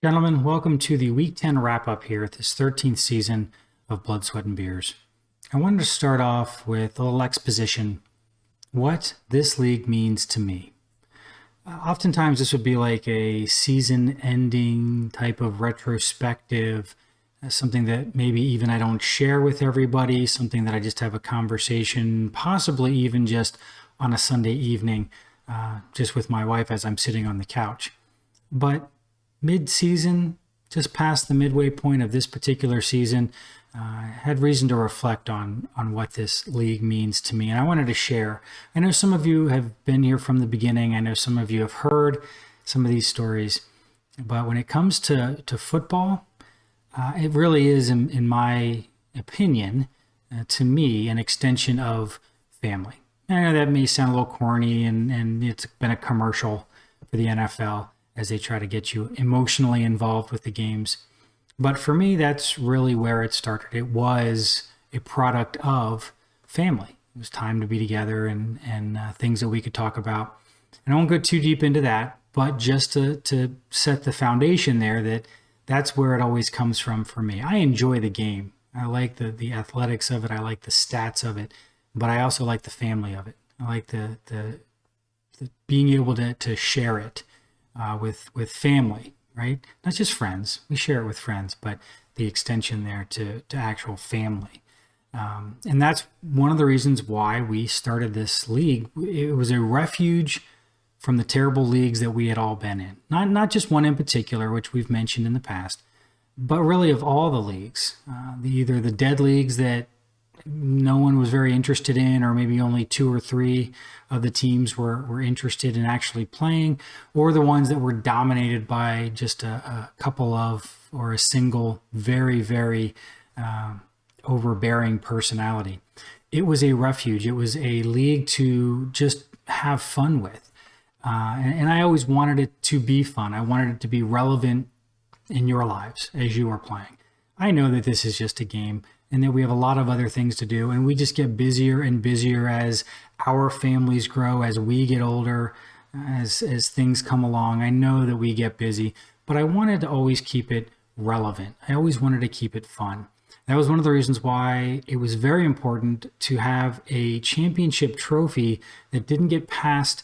Gentlemen, welcome to the Week 10 wrap up here at this 13th season of Blood, Sweat, and Beers. I wanted to start off with a little exposition, what this league means to me. Oftentimes, this would be like a season ending type of retrospective, something that maybe even I don't share with everybody, something that I just have a conversation, possibly even just on a Sunday evening, just with my wife as I'm sitting on the couch. But mid-season, just past the midway point of this particular season, had reason to reflect on what this league means to me, and I wanted to share. I know some of you have been here from the beginning. I know some of you have heard some of these stories, but when it comes to football, it really is, in my opinion, to me, an extension of family. I know that may sound a little corny, and it's been a commercial for the NFL as they try to get you emotionally involved with the games. But for me, that's really where it started. It was a product of family. It was time to be together and things that we could talk about. And I won't go too deep into that, but just to set the foundation there, that's where it always comes from for me. I enjoy the game. I like the athletics of it. I like the stats of it, but I also like the family of it. I like the being able to share it with family, right? Not just friends. We share it with friends, but the extension there to actual family. And that's one of the reasons why we started this league. It was a refuge from the terrible leagues that we had all been in. Not just one in particular, which we've mentioned in the past, but really of all the leagues. Either the dead leagues that no one was very interested in, or maybe only 2 or 3 of the teams were interested in actually playing, or the ones that were dominated by just a couple of, or a single very, very overbearing personality. It was a refuge. It was a league to just have fun with. And I always wanted it to be fun. I wanted it to be relevant in your lives as you are playing. I know that this is just a game, and that we have a lot of other things to do, and we just get busier and busier as our families grow, as we get older, as things come along. I know that we get busy, but I wanted to always keep it relevant. I always wanted to keep it fun. That was one of the reasons why it was very important to have a championship trophy that didn't get passed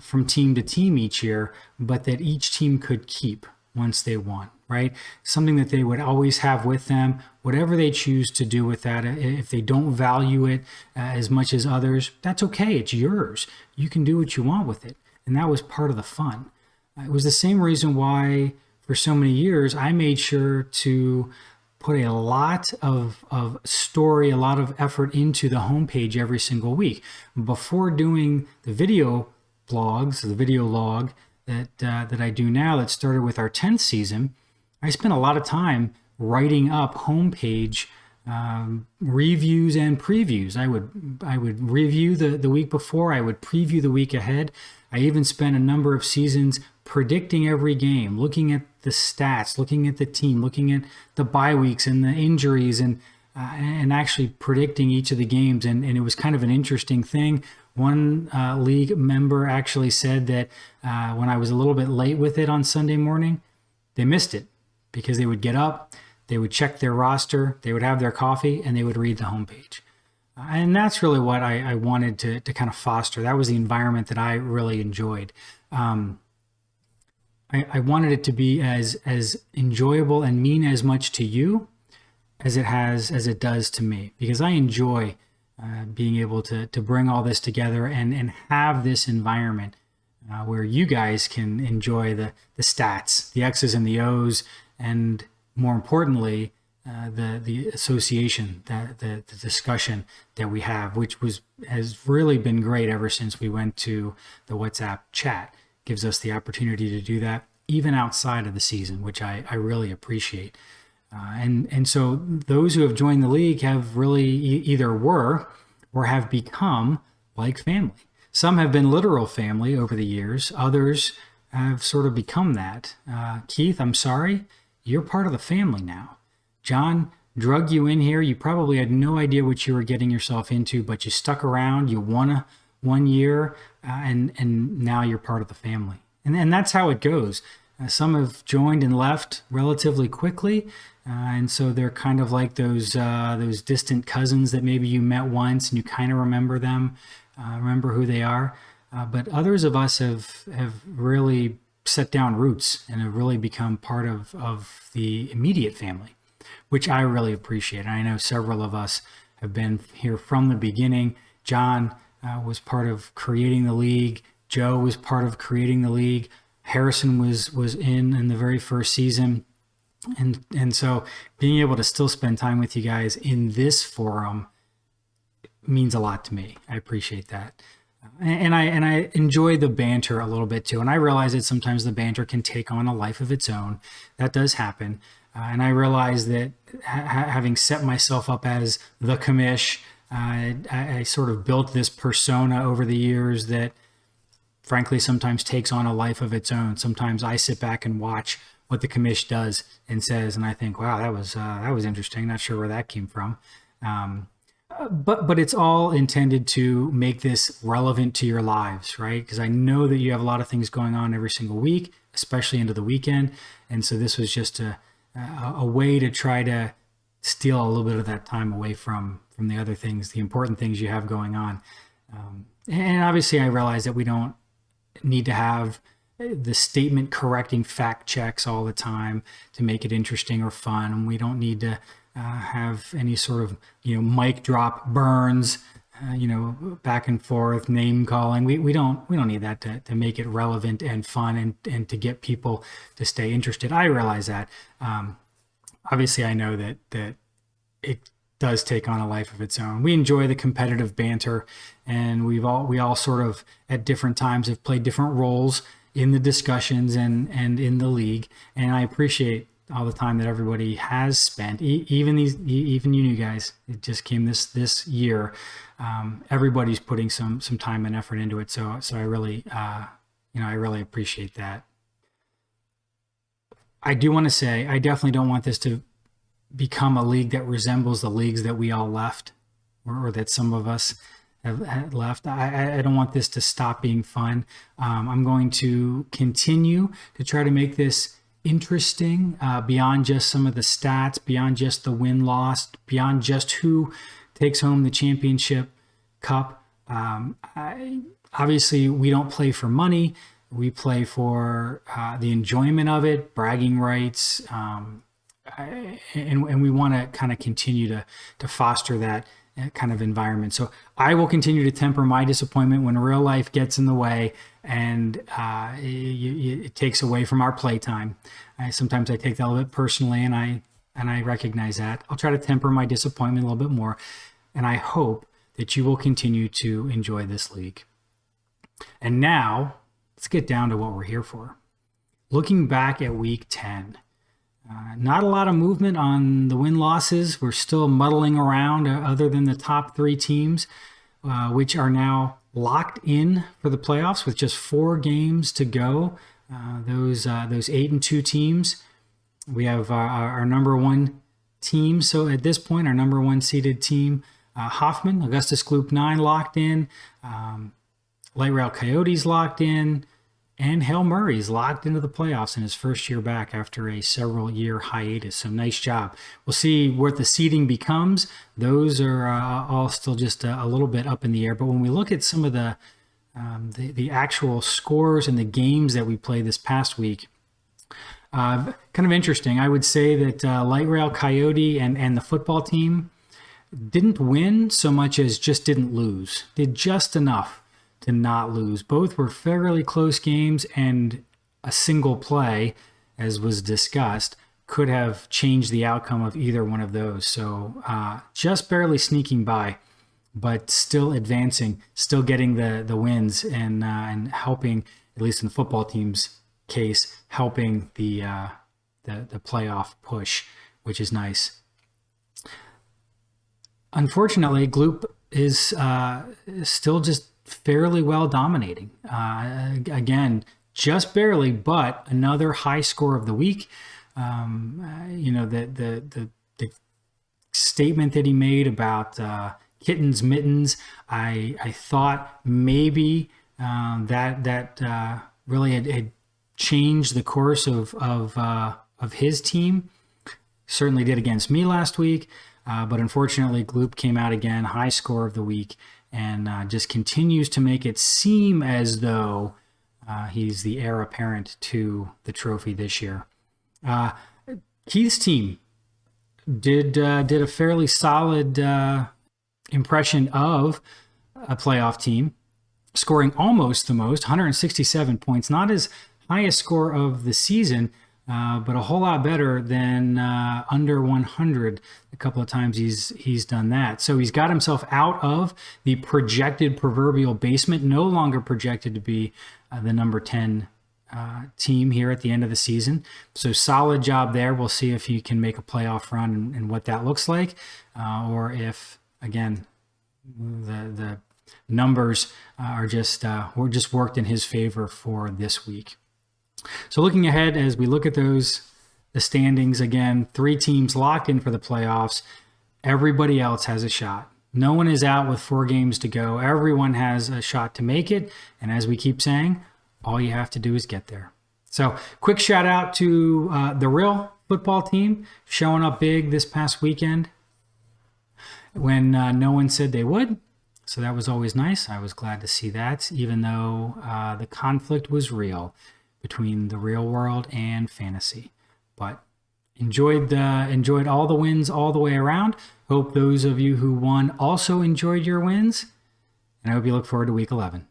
from team to team each year, but that each team could keep once they won, right? Something that they would always have with them, whatever they choose to do with that. If they don't value it as much as others, that's okay. It's yours. You can do what you want with it. And that was part of the fun. It was the same reason why for so many years, I made sure to put a lot of story, a lot of effort into the homepage every single week. Before doing the video blogs, the video log, that I do now, that started with our 10th season, I spent a lot of time writing up homepage reviews and previews. I would review the week before. I would preview the week ahead. I even spent a number of seasons predicting every game, looking at the stats, looking at the team, looking at the bye weeks and the injuries, and actually predicting each of the games. And it was kind of an interesting thing. One league member actually said that when I was a little bit late with it on Sunday morning, they missed it because they would get up, they would check their roster, they would have their coffee, and they would read the homepage. And that's really what I wanted to kind of foster. That was the environment that I really enjoyed. I wanted it to be as enjoyable and mean as much to you as it does to me, because I enjoy being able to bring all this together and have this environment where you guys can enjoy the stats, the X's and the O's, and more importantly, the association, the discussion that we have, which has really been great ever since we went to the WhatsApp chat. Gives us the opportunity to do that even outside of the season, which I really appreciate. And so those who have joined the league have really either were or have become like family. Some have been literal family over the years. Others have sort of become that. Keith, I'm sorry, you're part of the family now. John drug you in here. You probably had no idea what you were getting yourself into, but you stuck around. You won 1 year, and now you're part of the family. And that's how it goes. Some have joined and left relatively quickly, and so they're kind of like those distant cousins that maybe you met once and you kind of remember them, remember who they are. But others of us have really set down roots and have really become part of the immediate family, which I really appreciate. And I know several of us have been here from the beginning. John was part of creating the league. Joe was part of creating the league. Harrison was in the very first season. And so being able to still spend time with you guys in this forum means a lot to me. I appreciate that. And I enjoy the banter a little bit too. And I realize that sometimes the banter can take on a life of its own. That does happen. And I realize that having set myself up as the commish, I sort of built this persona over the years that frankly sometimes takes on a life of its own. Sometimes I sit back and watch what the commish does and says, and I think, wow, that was interesting. Not sure where that came from. But it's all intended to make this relevant to your lives, right? Because I know that you have a lot of things going on every single week, especially into the weekend. And so this was just a way to try to steal a little bit of that time away from the other things, the important things you have going on. And obviously I realize that we don't need to have the statement correcting fact checks all the time to make it interesting or fun. And we don't need to have any sort of, mic drop burns, back and forth, name calling. We don't need that to make it relevant and fun and to get people to stay interested. I realize that. Obviously I know that it does take on a life of its own. We enjoy the competitive banter, and we all sort of at different times have played different roles in the discussions and in the league. And I appreciate all the time that everybody has spent, even you new guys. It just came this year. Everybody's putting some time and effort into it. So I really, I really appreciate that. I do want to say, I definitely don't want this to become a league that resembles the leagues that we all left, or that some of us have left. I don't want this to stop being fun. I'm going to continue to try to make this interesting, beyond just some of the stats, beyond just the win-loss, beyond just who takes home the championship cup. Obviously, we don't play for money. We play for the enjoyment of it, bragging rights, and we want to kind of continue to foster that kind of environment. So I will continue to temper my disappointment when real life gets in the way and it takes away from our playtime. Sometimes I take that a little bit personally, and I recognize that. I'll try to temper my disappointment a little bit more, and I hope that you will continue to enjoy this league. And now let's get down to what we're here for. Looking back at week 10, not a lot of movement on the win-losses. We're still muddling around other than the top 3 teams, which are now locked in for the playoffs with just 4 games to go. Those 8-2 teams. We have our number 1 team. So at this point, our number 1 seeded team, Hoffman, Augustus Gloop 9 locked in, Light Rail Coyotes locked in, and Hail Murray's locked into the playoffs in his first year back after a several-year hiatus. So nice job. We'll see what the seeding becomes. Those are all still just a little bit up in the air. But when we look at some of the actual scores and the games that we played this past week, kind of interesting. I would say that Light Rail Coyote and the football team didn't win so much as just didn't lose. Did just enough to not lose. Both were fairly close games, and a single play, as was discussed, could have changed the outcome of either one of those. So just barely sneaking by, but still advancing, still getting the wins, and helping, at least in the football team's case, helping the playoff push, which is nice. Unfortunately, Gloop is still just fairly well dominating. Again, just barely, but another high score of the week. The statement that he made about kittens mittens, I thought maybe that really had change the course of his team. Certainly did against me last week, but unfortunately, Gloop came out again, high score of the week, and just continues to make it seem as though he's the heir apparent to the trophy this year. Keith's team did a fairly solid impression of a playoff team, scoring almost the most, 167 points, not his highest score of the season, but a whole lot better than under 100 a couple of times he's done that. So he's got himself out of the projected proverbial basement, no longer projected to be the number 10 team here at the end of the season. So solid job there. We'll see if he can make a playoff run and what that looks like, or if, again, the numbers are just worked in his favor for this week. So looking ahead, as we look at the standings, again, 3 teams locked in for the playoffs. Everybody else has a shot. No one is out with 4 games to go. Everyone has a shot to make it. And as we keep saying, all you have to do is get there. So quick shout out to the real football team showing up big this past weekend when no one said they would. So that was always nice. I was glad to see that, even though the conflict was real between the real world and fantasy. But enjoyed all the wins all the way around. Hope those of you who won also enjoyed your wins. And I hope you look forward to week 11.